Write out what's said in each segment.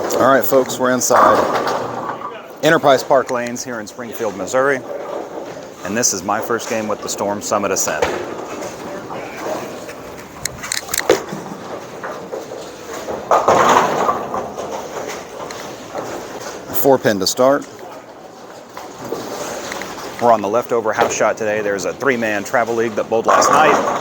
All right, folks, we're inside Enterprise Park Lanes here in Springfield, Missouri, and this is my first game with the Storm Summit Ascent. A 4-pin to start. We're on the leftover house shot today. There's a 3-man travel league that bowled last night.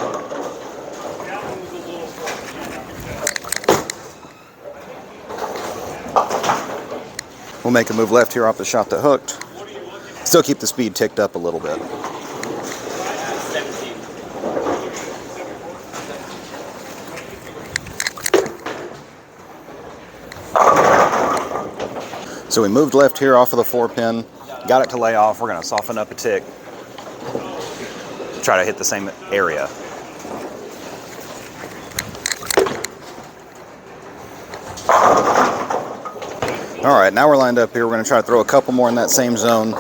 We'll make a move left here off the shot that hooked. Still keep the speed ticked up a little bit. So we moved left here off of the 4-pin, got it to lay off. We're going to soften up a tick, try to hit the same area. All right, now we're lined up here. We're going to try to throw a couple more in that same zone.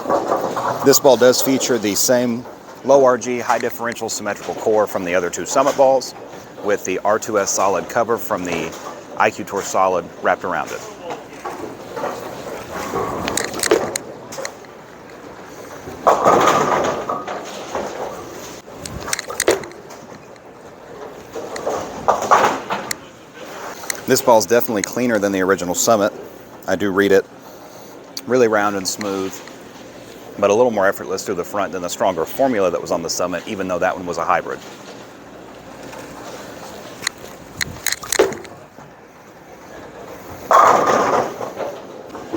This ball does feature the same low RG, high differential symmetrical core from the other two Summit balls, with the R2S solid cover from the IQ Tour solid wrapped around it. This ball is definitely cleaner than the original Summit. I do read it. Really round and smooth, but a little more effortless through the front than the stronger formula that was on the Summit, even though that one was a hybrid.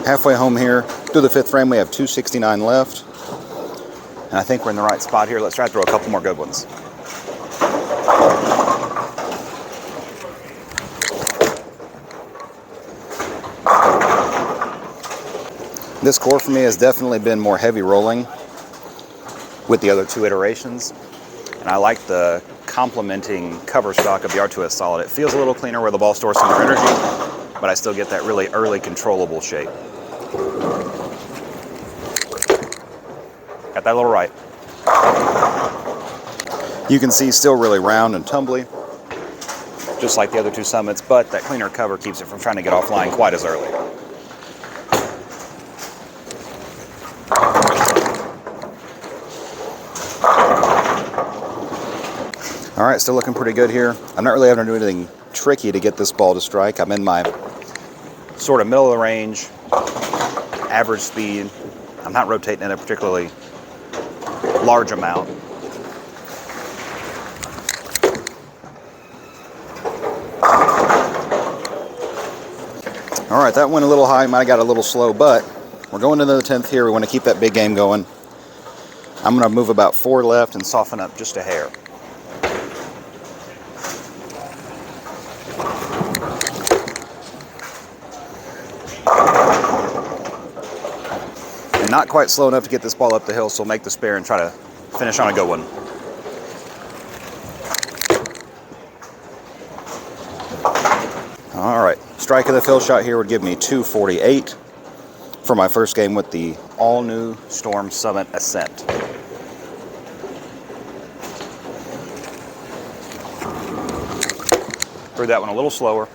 Halfway home here, through the 5th frame, we have 269 left. And I think we're in the right spot here. Let's try to throw a couple more good ones. This core for me has definitely been more heavy rolling with the other two iterations. And I like the complementing cover stock of the R2S solid. It feels a little cleaner where the ball stores some more energy, but I still get that really early controllable shape. Got that little right. You can see still really round and tumbly, just like the other two Summits, but that cleaner cover keeps it from trying to get offline quite as early. All right, still looking pretty good here. I'm not really having to do anything tricky to get this ball to strike. I'm in my sort of middle of the range, average speed. I'm not rotating in a particularly large amount. All right, that went a little high, might have got a little slow, but we're going into the 10th here. We want to keep that big game going. I'm going to move about 4 left and soften up just a hair. And not quite slow enough to get this ball up the hill, so we'll make the spare and try to finish on a good one. All right, strike of the fill shot here would give me 248 for my first game with the all-new Storm Summit Ascent. Threw that one a little slower.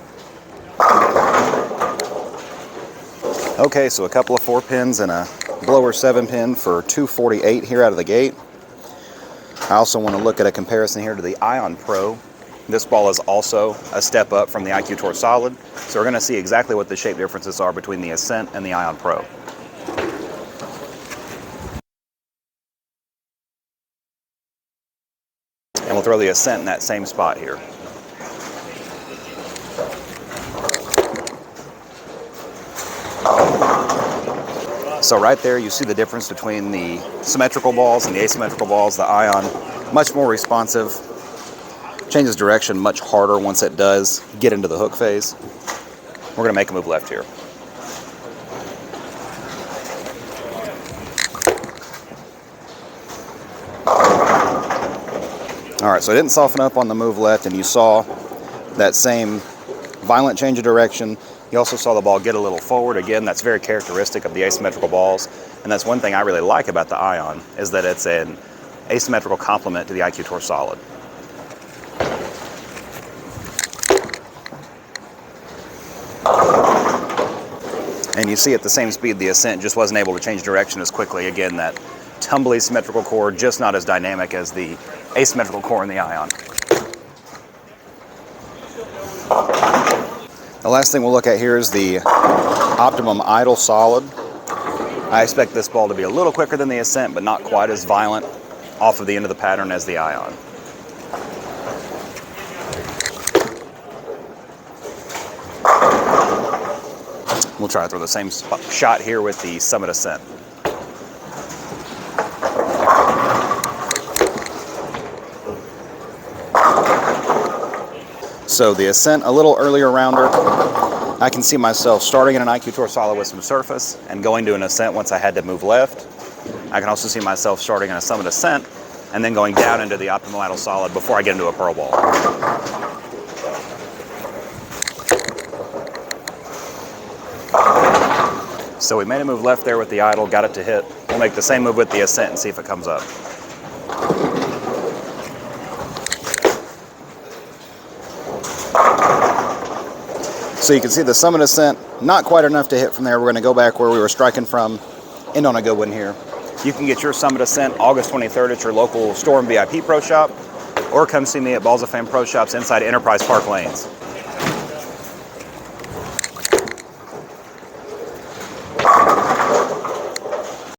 Okay, so a couple of 4-pins and a blower 7-pin for 248 here out of the gate. I also want to look at a comparison here to the Ion Pro. This ball is also a step up from the IQ Tour Solid, so we're going to see exactly what the shape differences are between the Ascent and the Ion Pro. And we'll throw the Ascent in that same spot here. So right there you see the difference between the symmetrical balls and the asymmetrical balls. The Ion, much more responsive, changes direction much harder once it does get into the hook phase. We're going to make a move left here. All right, so I didn't soften up on the move left, and you saw that same violent change of direction. You also saw the ball get a little forward. Again, that's very characteristic of the asymmetrical balls, and that's one thing I really like about the Ion, is that it's an asymmetrical complement to the IQ Tour Solid. And you see at the same speed, the Ascent just wasn't able to change direction as quickly. Again, that tumbly symmetrical core, just not as dynamic as the asymmetrical core in the Ion. The last thing we'll look at here is the optimum idle solid. I expect this ball to be a little quicker than the Ascent, but not quite as violent off of the end of the pattern as the Ion. We'll try to throw the same shot here with the Summit Ascent. So the Ascent, a little earlier rounder. I can see myself starting in an IQ Tour solid with some surface and going to an Ascent once I had to move left. I can also see myself starting in a Summit Ascent and then going down into the optimal idle solid before I get into a Pearl ball. So we made a move left there with the idle, got it to hit. We'll make the same move with the Ascent and see if it comes up. So you can see the Summit Ascent, not quite enough to hit from there. We're going to go back where we were striking from, end on a good one here. You can get your Summit Ascent August 23rd at your local Storm VIP Pro Shop, or come see me at Balls of Fame Pro Shops inside Enterprise Park Lanes.